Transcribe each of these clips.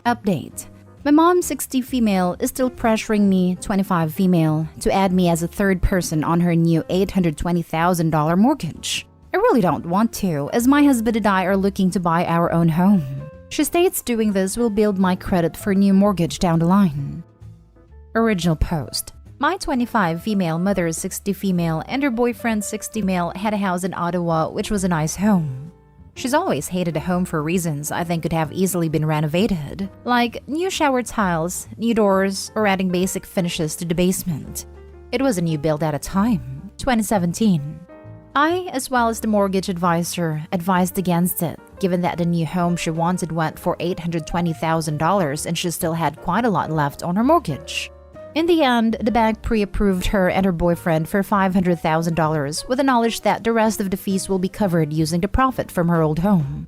Update. My mom, 60 female, is still pressuring me, 25 female, to add me as a third person on her new $820,000 mortgage. I really don't want to, as my husband and I are looking to buy our own home. She states doing this will build my credit for a new mortgage down the line. Original post. My 25 female mother, 60 female, and her boyfriend, 60 male, had a house in Ottawa, which was a nice home. She's always hated a home for reasons I think could have easily been renovated, like new shower tiles, new doors, or adding basic finishes to the basement. It was a new build at a time, 2017. I, as well as the mortgage advisor, advised against it, given that the new home she wanted went for $820,000 and she still had quite a lot left on her mortgage. In the end, the bank pre-approved her and her boyfriend for $500,000 with the knowledge that the rest of the fees will be covered using the profit from her old home.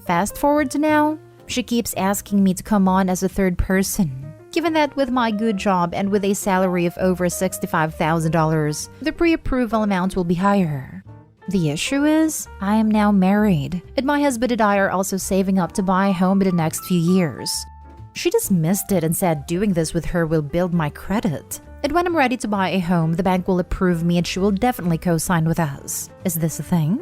Fast forward to now, she keeps asking me to come on as a third person. Given that with my good job and with a salary of over $65,000, the pre-approval amount will be higher. The issue is, I am now married, and my husband and I are also saving up to buy a home in the next few years. She dismissed it and said doing this with her will build my credit. And when I'm ready to buy a home, the bank will approve me and she will definitely co-sign with us. Is this a thing?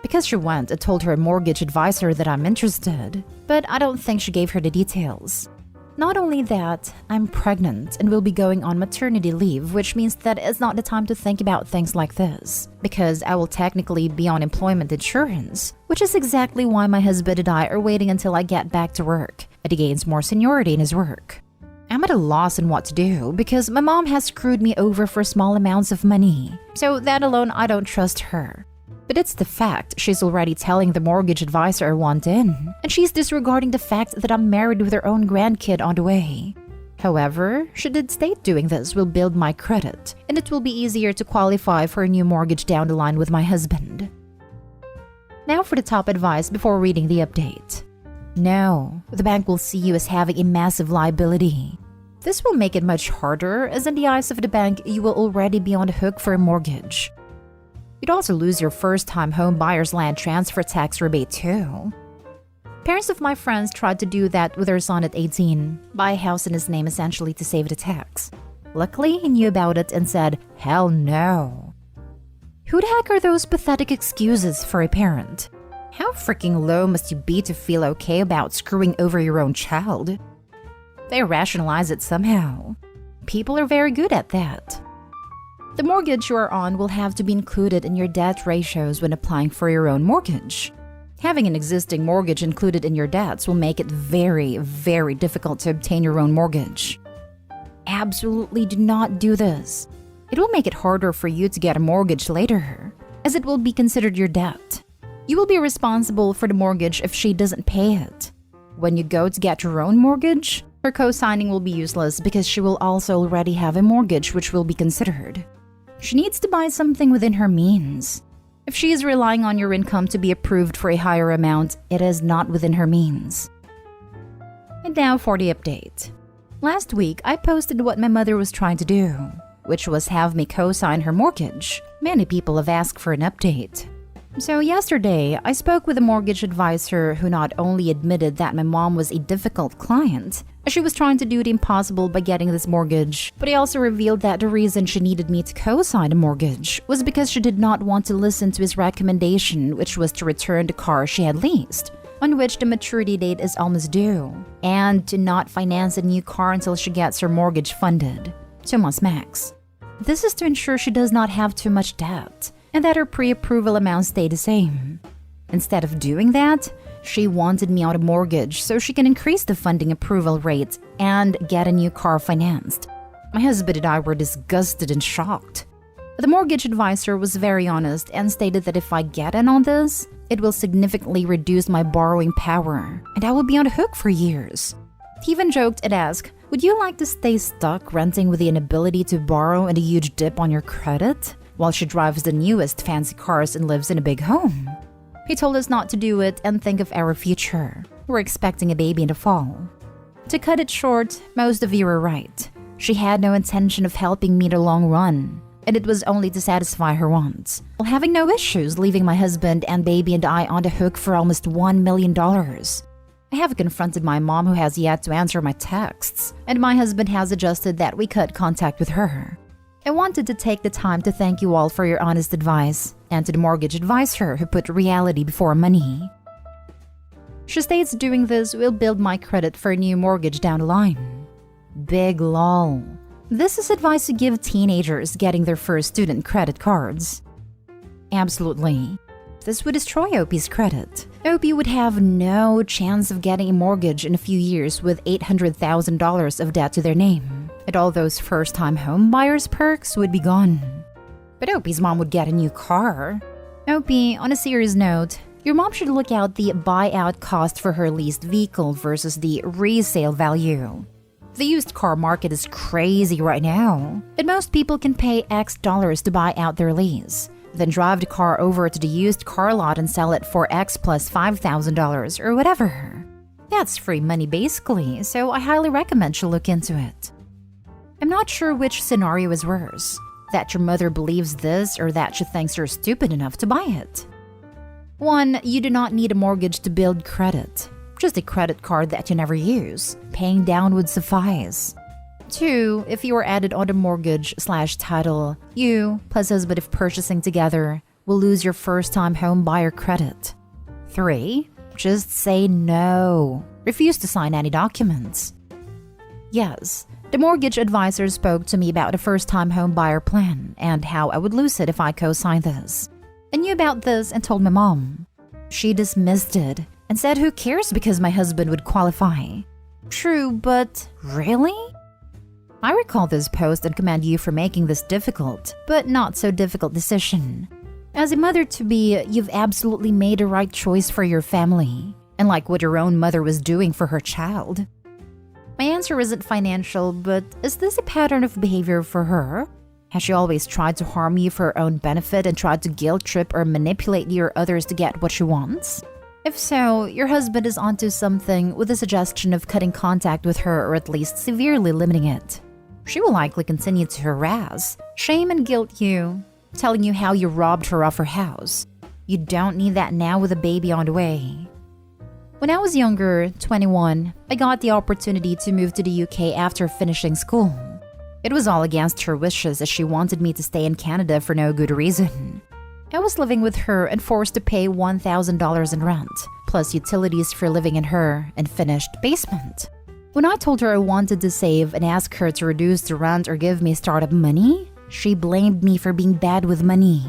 Because she went and told her mortgage advisor that I'm interested, but I don't think she gave her the details. Not only that, I'm pregnant and will be going on maternity leave, which means that it's not the time to think about things like this, because I will technically be on employment insurance, which is exactly why my husband and I are waiting until I get back to work, and he gains more seniority in his work. I'm at a loss in what to do because my mom has screwed me over for small amounts of money, so that alone I don't trust her. But it's the fact she's already telling the mortgage advisor I want in, and she's disregarding the fact that I'm married with her own grandkid on the way. However, she did state doing this will build my credit, and it will be easier to qualify for a new mortgage down the line with my husband. Now for the top advice before reading the update. No, the bank will see you as having a massive liability. This will make it much harder, as in the eyes of the bank, you will already be on the hook for a mortgage. You'd also lose your first-time home buyer's land transfer tax rebate too. Parents of my friends tried to do that with their son at 18, buy a house in his name essentially to save the tax. Luckily, he knew about it and said, hell no. Who the heck are those pathetic excuses for a parent? How freaking low must you be to feel okay about screwing over your own child? They rationalize it somehow. People are very good at that. The mortgage you are on will have to be included in your debt ratios when applying for your own mortgage. Having an existing mortgage included in your debts will make it very, very difficult to obtain your own mortgage. Absolutely do not do this. It will make it harder for you to get a mortgage later, as it will be considered your debt. You will be responsible for the mortgage if she doesn't pay it. When you go to get your own mortgage, her co-signing will be useless because she will also already have a mortgage which will be considered. She needs to buy something within her means. If she is relying on your income to be approved for a higher amount, it is not within her means. And now for the update. Last week, I posted what my mother was trying to do, which was have me co-sign her mortgage. Many people have asked for an update. So yesterday, I spoke with a mortgage advisor who not only admitted that my mom was a difficult client, as she was trying to do the impossible by getting this mortgage, but he also revealed that the reason she needed me to co-sign a mortgage was because she did not want to listen to his recommendation, which was to return the car she had leased, on which the maturity date is almost due, and to not finance a new car until she gets her mortgage funded, 2 months max. This is to ensure she does not have too much debt, and that her pre-approval amounts stay the same. Instead of doing that, she wanted me on a mortgage so she can increase the funding approval rate and get a new car financed. My husband and I were disgusted and shocked. The mortgage advisor was very honest and stated that if I get in on this, it will significantly reduce my borrowing power, and I will be on the hook for years. He even joked and asked, would you like to stay stuck renting with the inability to borrow and a huge dip on your credit, while she drives the newest fancy cars and lives in a big home? He told us not to do it and think of our future. We're expecting a baby in the fall. To cut it short, most of you are right. She had no intention of helping me in the long run, and it was only to satisfy her wants, while having no issues leaving my husband and baby and I on the hook for almost $1 million. I have confronted my mom, who has yet to answer my texts, and my husband has adjusted that we cut contact with her. I wanted to take the time to thank you all for your honest advice, and to the mortgage advisor who put reality before money. She states doing this will build my credit for a new mortgage down the line. Big lol. This is advice to give teenagers getting their first student credit cards. Absolutely. This would destroy OP's credit. OP would have no chance of getting a mortgage in a few years with $800,000 of debt to their name, and all those first-time home buyers' perks would be gone. But OP's mom would get a new car. OP, on a serious note, your mom should look out the buyout cost for her leased vehicle versus the resale value. The used car market is crazy right now, and most people can pay X dollars to buy out their lease, then drive the car over to the used car lot and sell it for X plus $5,000 or whatever. That's free money basically, so I highly recommend you look into it. I'm not sure which scenario is worse, that your mother believes this or that she thinks you're stupid enough to buy it. 1. You do not need a mortgage to build credit. Just a credit card that you never use. Paying down would suffice. 2. If you are added on the mortgage/title, you, plus husband if purchasing together, will lose your first-time home buyer credit. 3. Just say no. Refuse to sign any documents. Yes, the mortgage advisor spoke to me about a first-time home buyer plan and how I would lose it if I co-signed this. I knew about this and told my mom. She dismissed it and said who cares because my husband would qualify. True, but really? I recall this post and commend you for making this difficult, but not so difficult decision. As a mother-to-be, you've absolutely made a right choice for your family, and like what your own mother was doing for her child. My answer isn't financial, but is this a pattern of behavior for her? Has she always tried to harm you for her own benefit and tried to guilt trip or manipulate you or others to get what she wants? If so, your husband is onto something with the suggestion of cutting contact with her or at least severely limiting it. She will likely continue to harass, shame and guilt you, telling you how you robbed her of her house. You don't need that now with a baby on the way. When I was younger, 21, I got the opportunity to move to the UK after finishing school. It was all against her wishes as she wanted me to stay in Canada for no good reason. I was living with her and forced to pay $1,000 in rent, plus utilities for living in her unfinished basement. When I told her I wanted to save and asked her to reduce the rent or give me startup money, she blamed me for being bad with money.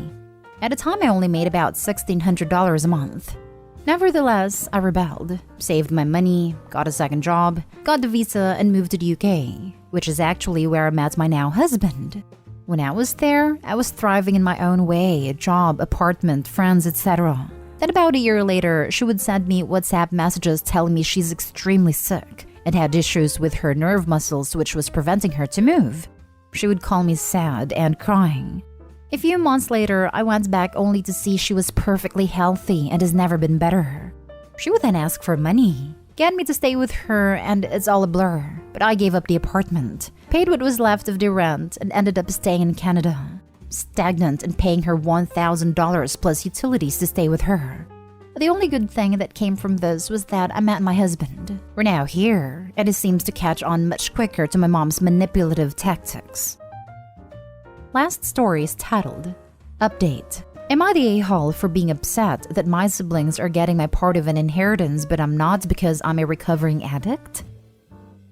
At the time, I only made about $1,600 a month. Nevertheless, I rebelled, saved my money, got a second job, got the visa, and moved to the UK, which is actually where I met my now husband. When I was there, I was thriving in my own way, a job, apartment, friends, etc. Then about a year later, she would send me WhatsApp messages telling me she's extremely sick and had issues with her nerve muscles which was preventing her to move. She would call me sad and crying. A few months later, I went back only to see she was perfectly healthy and has never been better. She would then ask for money, get me to stay with her, and it's all a blur. But I gave up the apartment, paid what was left of the rent, and ended up staying in Canada, stagnant and paying her $1,000 plus utilities to stay with her. The only good thing that came from this was that I met my husband. We're now here, and he seems to catch on much quicker to my mom's manipulative tactics. Last story is titled, Update. Am I the a-hole for being upset that my siblings are getting my part of an inheritance but I'm not because I'm a recovering addict?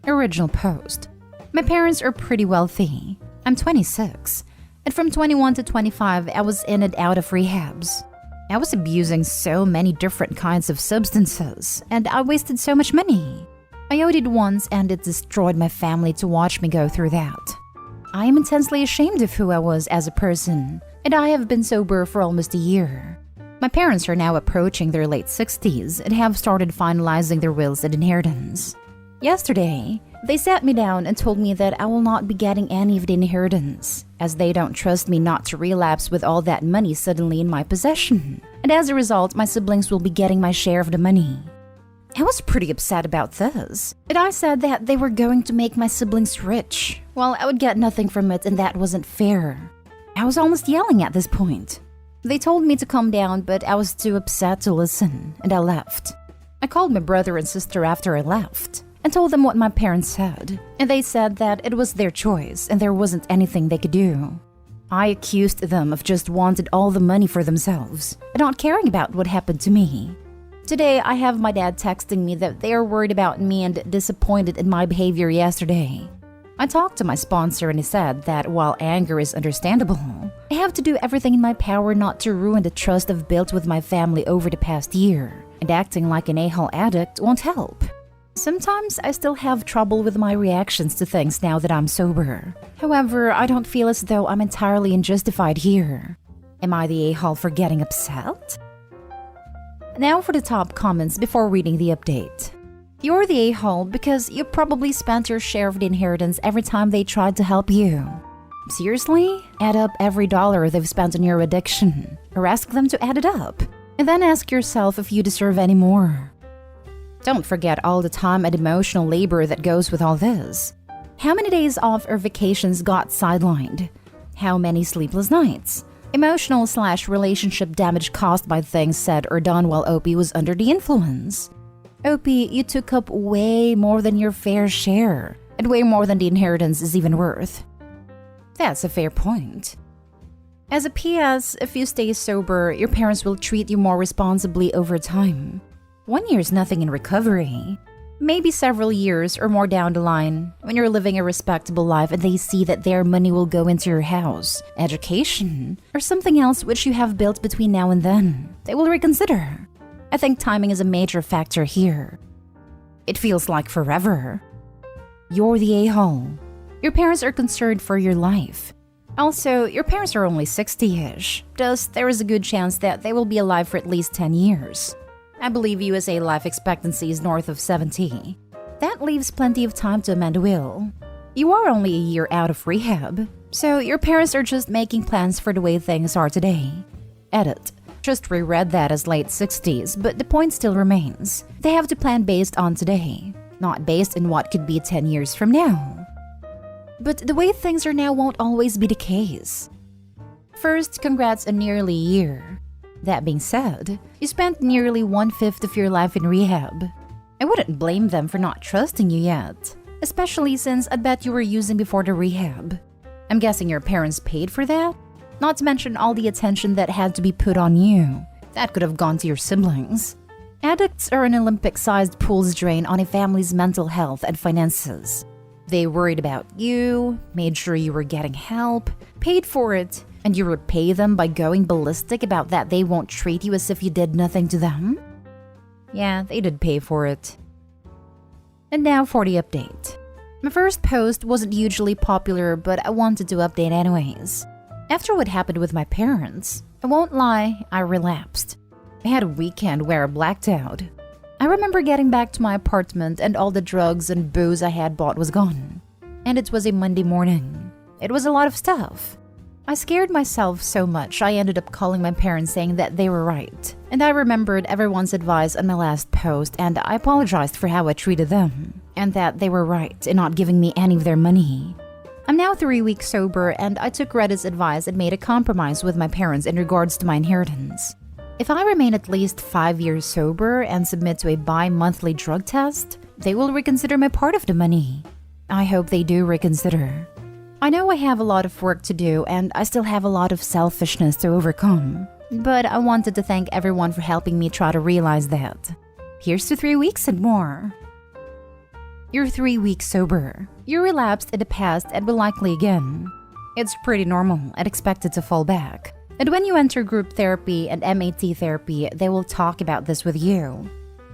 Original post. My parents are pretty wealthy. I'm 26, and from 21 to 25 I was in and out of rehabs. I was abusing so many different kinds of substances, and I wasted so much money. I OD'd once and it destroyed my family to watch me go through that. I am intensely ashamed of who I was as a person, and I have been sober for almost a year. My parents are now approaching their late 60s and have started finalizing their wills and inheritance. Yesterday, they sat me down and told me that I will not be getting any of the inheritance, as they don't trust me not to relapse with all that money suddenly in my possession, and as a result, my siblings will be getting my share of the money. I was pretty upset about this, and I said that they were going to make my siblings rich, while I would get nothing from it, and that wasn't fair. I was almost yelling at this point. They told me to calm down, but I was too upset to listen, and I left. I called my brother and sister after I left and told them what my parents said, and they said that it was their choice and there wasn't anything they could do. I accused them of just wanted all the money for themselves and not caring about what happened to me. Today, I have my dad texting me that they are worried about me and disappointed in my behavior yesterday. I talked to my sponsor and he said that while anger is understandable, I have to do everything in my power not to ruin the trust I've built with my family over the past year, and acting like an a-hole addict won't help. Sometimes I still have trouble with my reactions to things now that I'm sober. However, I don't feel as though I'm entirely unjustified here. Am I the a-hole for getting upset? Now for the top comments before reading the update. You're the a-hole because you probably spent your share of the inheritance every time they tried to help you. Seriously? Add up every dollar they've spent on your addiction, or ask them to add it up, and then ask yourself if you deserve any more. Don't forget all the time and emotional labor that goes with all this. How many days off or vacations got sidelined? How many sleepless nights? Emotional/relationship damage caused by things said or done while OP was under the influence. OP, you took up way more than your fair share, and way more than the inheritance is even worth. That's a fair point. As a PS, if you stay sober, your parents will treat you more responsibly over time. 1 year's nothing in recovery. Maybe several years or more down the line, when you're living a respectable life and they see that their money will go into your house, education, or something else which you have built between now and then, they will reconsider. I think timing is a major factor here. It feels like forever. You're the a-hole. Your parents are concerned for your life. Also, your parents are only 60-ish, thus there is a good chance that they will be alive for at least 10 years. I believe USA life expectancy is north of 70. That leaves plenty of time to amend a will. You are only a year out of rehab, so your parents are just making plans for the way things are today. Edit. Just reread that as late 60s, but the point still remains. They have to plan based on today, not based on what could be 10 years from now. But the way things are now won't always be the case. First, congrats on nearly a year. That being said, you spent nearly 1/5 of your life in rehab. I wouldn't blame them for not trusting you yet, especially since I'd bet you were using before the rehab. I'm guessing your parents paid for that? Not to mention all the attention that had to be put on you. That could have gone to your siblings. Addicts are an Olympic-sized pool's drain on a family's mental health and finances. They worried about you, made sure you were getting help, paid for it, and you repay them by going ballistic about that they won't treat you as if you did nothing to them? Yeah, they did pay for it. And now for the update. My first post wasn't hugely popular, but I wanted to update anyways. After what happened with my parents, I won't lie, I relapsed. I had a weekend where I blacked out. I remember getting back to my apartment and all the drugs and booze I had bought was gone. And it was a Monday morning. It was a lot of stuff. I scared myself so much I ended up calling my parents saying that they were right. And I remembered everyone's advice on my last post and I apologized for how I treated them. And that they were right in not giving me any of their money. I'm now 3 weeks sober and I took Reddit's advice and made a compromise with my parents in regards to my inheritance. If I remain at least 5 years sober and submit to a bi-monthly drug test, they will reconsider my part of the money. I hope they do reconsider. I know I have a lot of work to do and I still have a lot of selfishness to overcome, but I wanted to thank everyone for helping me try to realize that. Here's to 3 weeks and more. You're 3 weeks sober. You relapsed in the past and will likely again. It's pretty normal and expected to fall back. And when you enter group therapy and MAT therapy, they will talk about this with you.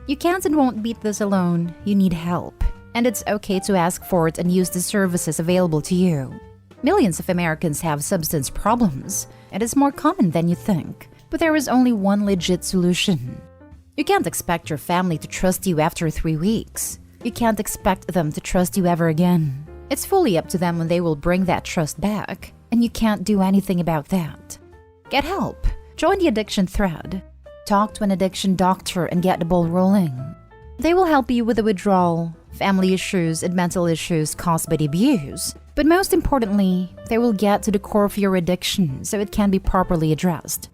You can't and won't beat this alone. You need help. And it's okay to ask for it and use the services available to you. Millions of Americans have substance problems, and it's more common than you think. But there is only one legit solution. You can't expect your family to trust you after 3 weeks. You can't expect them to trust you ever again. It's fully up to them when they will bring that trust back, and you can't do anything about that. Get help. Join the addiction thread. Talk to an addiction doctor and get the ball rolling. They will help you with the withdrawal, family issues, and mental issues caused by the abuse. But most importantly, they will get to the core of your addiction so it can be properly addressed.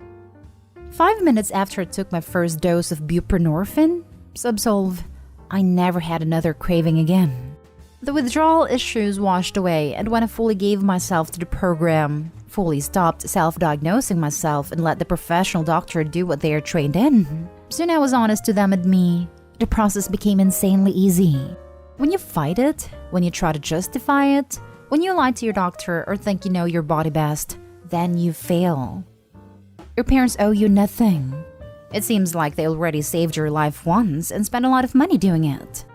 5 minutes after I took my first dose of buprenorphine, Subsolve. I never had another craving again. The withdrawal issues washed away, and when I fully gave myself to the program, fully stopped self-diagnosing myself and let the professional doctor do what they are trained in, soon I was honest to them and me. The process became insanely easy. When you fight it, when you try to justify it, when you lie to your doctor or think you know your body best, then you fail. Your parents owe you nothing. It seems like they already saved your life once and spent a lot of money doing it.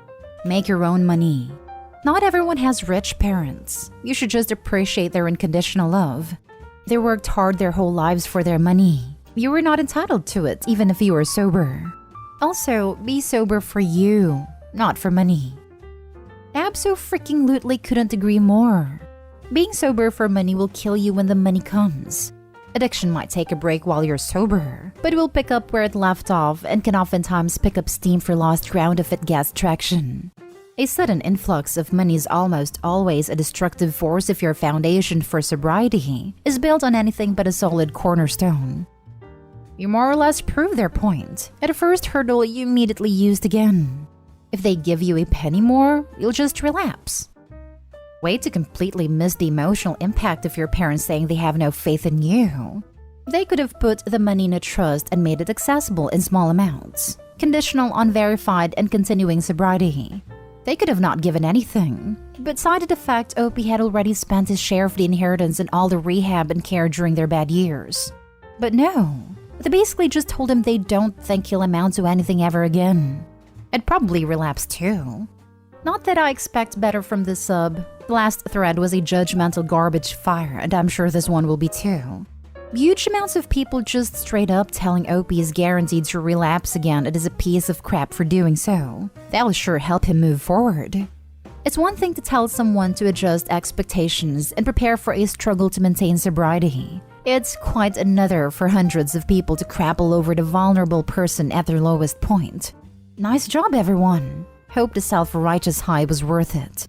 Make your own money. Not everyone has rich parents. You should just appreciate their unconditional love. They worked hard their whole lives for their money. You were not entitled to it, even if you were sober. Also, be sober for you, not for money. Abso-freaking-lutely couldn't agree more. Being sober for money will kill you when the money comes. Addiction might take a break while you're sober, but it will pick up where it left off and can oftentimes pick up steam for lost ground if it gets traction. A sudden influx of money is almost always a destructive force if your foundation for sobriety is built on anything but a solid cornerstone. You more or less prove their point. At the first hurdle, you immediately used again. If they give you a penny more, you'll just relapse. Wait to completely miss the emotional impact of your parents saying they have no faith in you. They could have put the money in a trust and made it accessible in small amounts, conditional on verified and continuing sobriety. They could have not given anything, but cited the fact Opie had already spent his share of the inheritance and all the rehab and care during their bad years. But no, they basically just told him they don't think he'll amount to anything ever again. I'd probably relapse too. Not that I expect better from this sub. The last thread was a judgmental garbage fire, and I'm sure this one will be too. Huge amounts of people just straight up telling Opie is guaranteed to relapse again and is a piece of crap for doing so. That'll sure help him move forward. It's one thing to tell someone to adjust expectations and prepare for a struggle to maintain sobriety. It's quite another for hundreds of people to crap all over the vulnerable person at their lowest point. Nice job, everyone. Hope the self-righteous high was worth it.